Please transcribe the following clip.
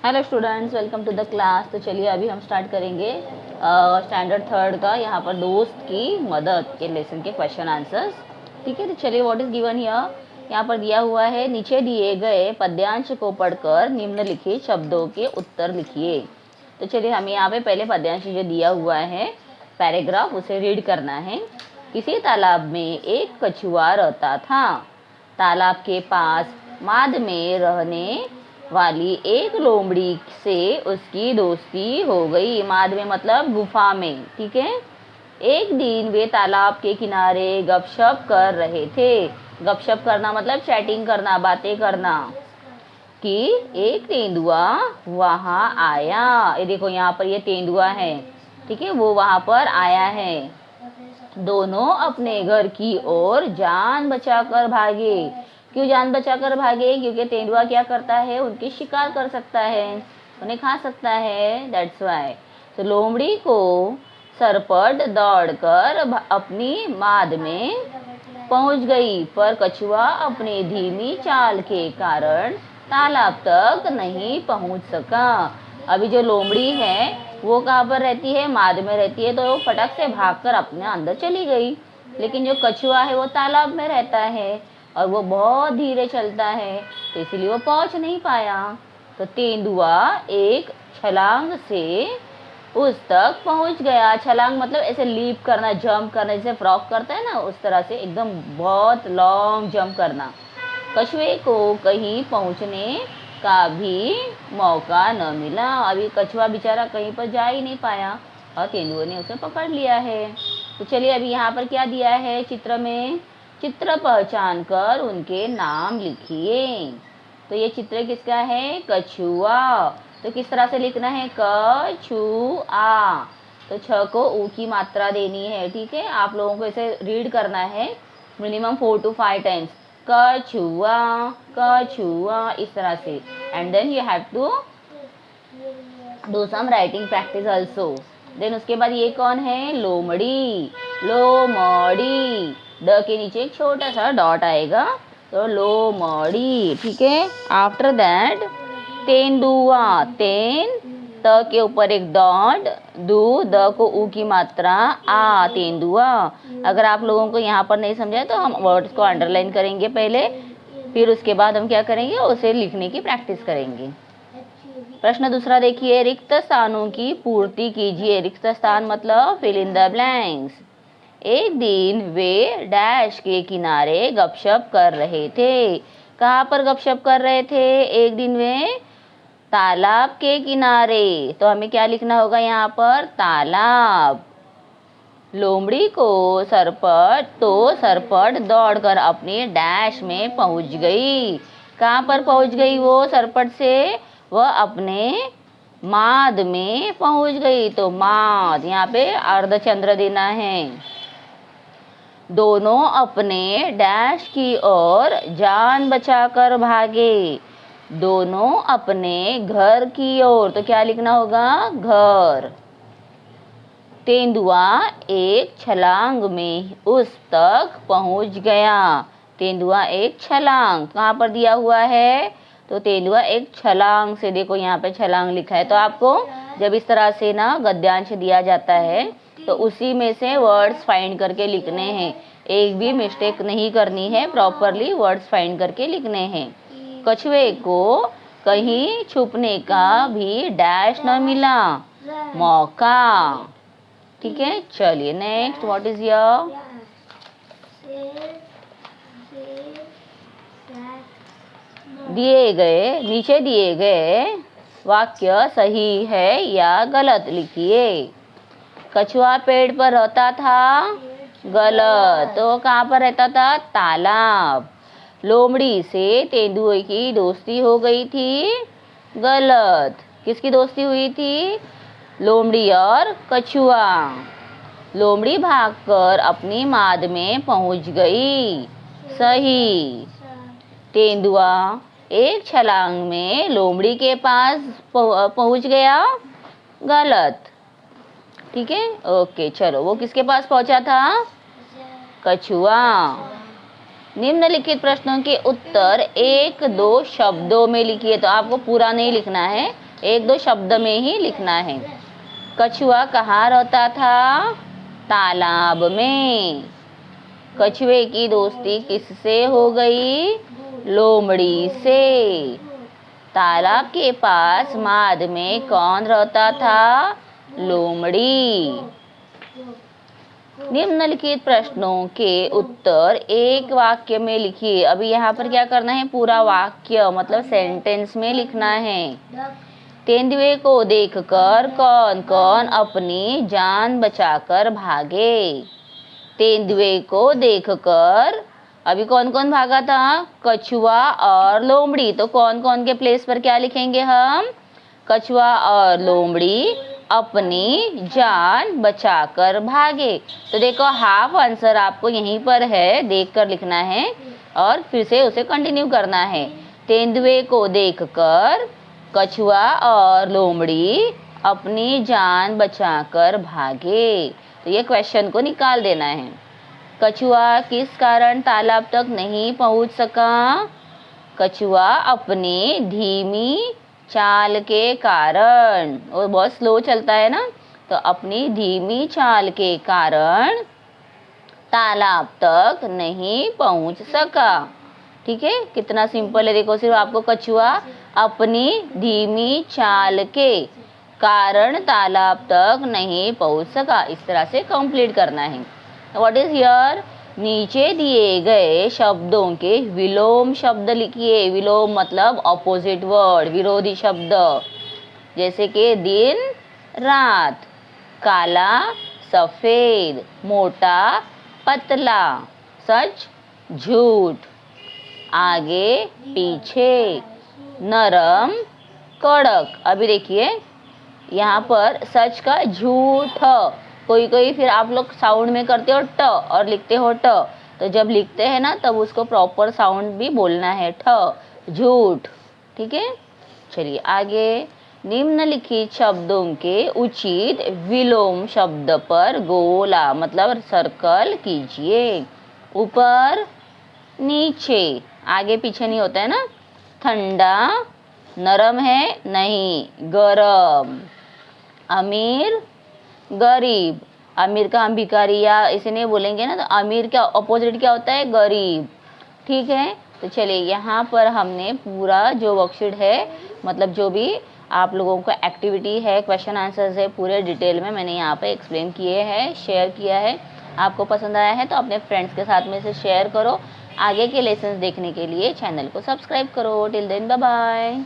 Hello students, welcome to the class. तो चलिए अभी हम स्टार्ट करेंगे स्टैंडर्ड थर्ड का यहाँ पर दोस्त की मदद के लेसन के क्वेश्चन आंसर्स। ठीक है, तो चलिए व्हाट इज़ गिवन हियर। यहाँ पर दिया हुआ है, नीचे दिए गए पद्यांश को पढ़कर निम्नलिखित शब्दों के उत्तर लिखिए। तो चलिए हमें यहाँ पे पहले पद्यांश जो दिया हुआ है पैराग्राफ उसे रीड करना है। किसी तालाब में एक कछुआ रहता था। तालाब के पास माद में रहने वाली एक लोमड़ी से उसकी दोस्ती हो गई। माद में मतलब गुफा में। ठीक है। एक दिन वे तालाब के किनारे गपशप कर रहे थे। गपशप करना मतलब चैटिंग करना, बातें करना। कि एक तेंदुआ वहाँ आया। ये देखो यहाँ पर ये तेंदुआ है। ठीक है, वो वहाँ पर आया है। दोनों अपने घर की ओर जान बचाकर भागे। क्यों जान बचाकर भागे? क्योंकि तेंदुआ क्या करता है, उनकी शिकार कर सकता है, उन्हें खा सकता है। That's why. तो लोमड़ी को सरपट दौड़कर अपनी माद में पहुंच गई, पर कछुआ अपनी धीमी चाल के कारण तालाब तक नहीं पहुंच सका। अभी जो लोमड़ी है वो कहाँ पर रहती है? माद में रहती है, तो वो फटक से भागकर अपने अंदर चली गई। लेकिन जो कछुआ है वो तालाब में रहता है और वो बहुत धीरे चलता है, तो इसीलिए वो पहुंच नहीं पाया। तो तेंदुआ एक छलांग से उस तक पहुंच गया। छलांग मतलब ऐसे लीप करना, जंप करना, जैसे फ्रॉक करता है ना, उस तरह से एकदम बहुत लॉन्ग जंप करना। कछुए को कहीं पहुंचने का भी मौका न मिला। अभी कछुआ बेचारा कहीं पर जा ही नहीं पाया और तेंदुए ने उसे पकड़ लिया है। तो चलिए अभी यहाँ पर क्या दिया है चित्र में। चित्र पहचान कर उनके नाम लिखिए। तो ये चित्र किसका है? कछुआ। तो किस तरह से लिखना है? कछुआ। तो छ को ऊ की मात्रा देनी है। ठीक है, आप लोगों को इसे रीड करना है मिनिमम 4 to 5 टाइम्स। कछुआ, कछुआ, इस तरह से। And then you have to do some writing practice also. Then उसके बाद ये कौन है? लोमड़ी। लोमड़ी, ड के नीचे एक छोटा सा डॉट आएगा, तो लोमड़ी। ठीक है। आफ्टर दैट तेंदुआ। तेन, त के ऊपर एक डॉट, दू, द को ऊ की मात्रा, आ, तेंदुआ। अगर आप लोगों को यहाँ पर नहीं समझा तो हम वर्ड्स को अंडरलाइन करेंगे पहले, फिर उसके बाद हम क्या करेंगे, उसे लिखने की प्रैक्टिस करेंगे। प्रश्न दूसरा देखिए, रिक्त स्थानों की पूर्ति कीजिए। रिक्त स्थान मतलब फिल इन द ब्लैंक्स। एक दिन वे डैश के किनारे गपशप कर रहे थे। कहाँ पर गपशप कर रहे थे? एक दिन वे तालाब के किनारे। तो हमें क्या लिखना होगा यहाँ पर? तालाब। लोमड़ी को सरपट दौड़कर अपने डैश में पहुंच गई। कहाँ पर पहुंच गई वो सरपट से? वह अपने माद में पहुंच गई। तो माद, यहाँ पे अर्धचंद्र देना है। दोनों अपने डैश की ओर जान बचाकर भागे। दोनों अपने घर की ओर। तो क्या लिखना होगा? घर। तेंदुआ एक छलांग में उस तक पहुंच गया। तेंदुआ एक छलांग कहाँ पर दिया हुआ है? तो तेंदुआ एक छलांग से, देखो यहाँ पे छलांग लिखा है। तो आपको जब इस तरह से ना गद्यांश दिया जाता है तो उसी में से वर्ड्स फाइंड करके लिखने हैं। एक भी मिस्टेक नहीं करनी है, प्रॉपरली वर्ड्स फाइंड करके लिखने हैं। कछुए को कहीं छुपने का भी डैश न मिला, मौका। ठीक है, चलिए नेक्स्ट, व्हाट इज योर? नीचे दिए गए वाक्य सही है या गलत लिखिए। कछुआ पेड़ पर रहता था। गलत। तो कहाँ पर रहता था? तालाब। लोमड़ी से तेंदुए की दोस्ती हो गई थी। गलत। किसकी दोस्ती हुई थी? लोमड़ी और कछुआ। लोमड़ी भागकर अपनी माद में पहुंच गई। सही। तेंदुआ एक छलांग में लोमड़ी के पास पहुंच गया। गलत। ठीक है, ओके। चलो, वो किसके पास पहुंचा था? कछुआ। निम्नलिखित प्रश्नों के उत्तर 1-2 शब्दों में लिखिए। तो आपको पूरा नहीं लिखना है, एक दो शब्द में ही लिखना है। कछुआ कहाँ रहता था? तालाब में। कछुए की दोस्ती किससे हो गई? लोमड़ी से। तालाब के पास माद में कौन रहता था? लोमड़ी। निम्नलिखित प्रश्नों के उत्तर एक वाक्य में लिखिए। अभी यहाँ पर क्या करना है? पूरा वाक्य मतलब सेंटेंस में लिखना है। तेंदुए को देखकर कौन कौन अपनी जान बचाकर भागे? तेंदुए को देखकर अभी कौन कौन भागा था? कछुआ और लोमड़ी। तो कौन कौन के प्लेस पर क्या लिखेंगे हम? कछुआ और लोमड़ी अपनी जान बचाकर भागे। तो देखो हाफ आंसर आपको यहीं पर है, देखकर लिखना है और फिर से उसे कंटिन्यू करना है। तेंदुए को देखकर कछुआ और लोमड़ी अपनी जान बचाकर भागे। तो ये क्वेश्चन को निकाल देना है। कछुआ किस कारण तालाब तक नहीं पहुंच सका? कछुआ अपनी धीमी चाल के कारण, और बहुत स्लो चलता है ना, तो अपनी धीमी चाल के कारण तालाब तक नहीं पहुंच सका। ठीक है, कितना सिंपल है। देखो सिर्फ आपको कछुआ अपनी धीमी चाल के कारण तालाब तक नहीं पहुंच सका, इस तरह से कंप्लीट करना है। What is here? नीचे दिए गए शब्दों के विलोम शब्द लिखिए। विलोम मतलब ऑपोजिट वर्ड, विरोधी शब्द। जैसे कि दिन रात, काला सफेद, मोटा पतला, सच झूठ, आगे पीछे, नरम कड़क। अभी देखिए यहाँ पर सच का झूठ, कोई कोई फिर आप लोग साउंड में करते हो ट और लिखते हो ट, तो जब लिखते हैं ना तब उसको प्रॉपर साउंड भी बोलना है, ठ, झूठ। ठीक है, चलिए आगे। निम्नलिखित शब्दों के उचित विलोम शब्द पर गोला मतलब सर्कल कीजिए। ऊपर नीचे, आगे पीछे नहीं होता है ना। ठंडा, नरम है नहीं, गरम। अमीर गरीब, अमीर का हम भिखारी या इसे नहीं बोलेंगे ना, तो अमीर का ऑपोजिट क्या होता है? गरीब। ठीक है, तो चलिए यहाँ पर हमने पूरा जो वर्कशीट है मतलब जो भी आप लोगों को एक्टिविटी है, क्वेश्चन आंसर्स है, पूरे डिटेल में मैंने यहाँ पे एक्सप्लेन किए हैं, शेयर किया है। आपको पसंद आया है तो अपने फ्रेंड्स के साथ में इसे शेयर करो। आगे के लेसन्स देखने के लिए चैनल को सब्सक्राइब करो। Till then bye bye.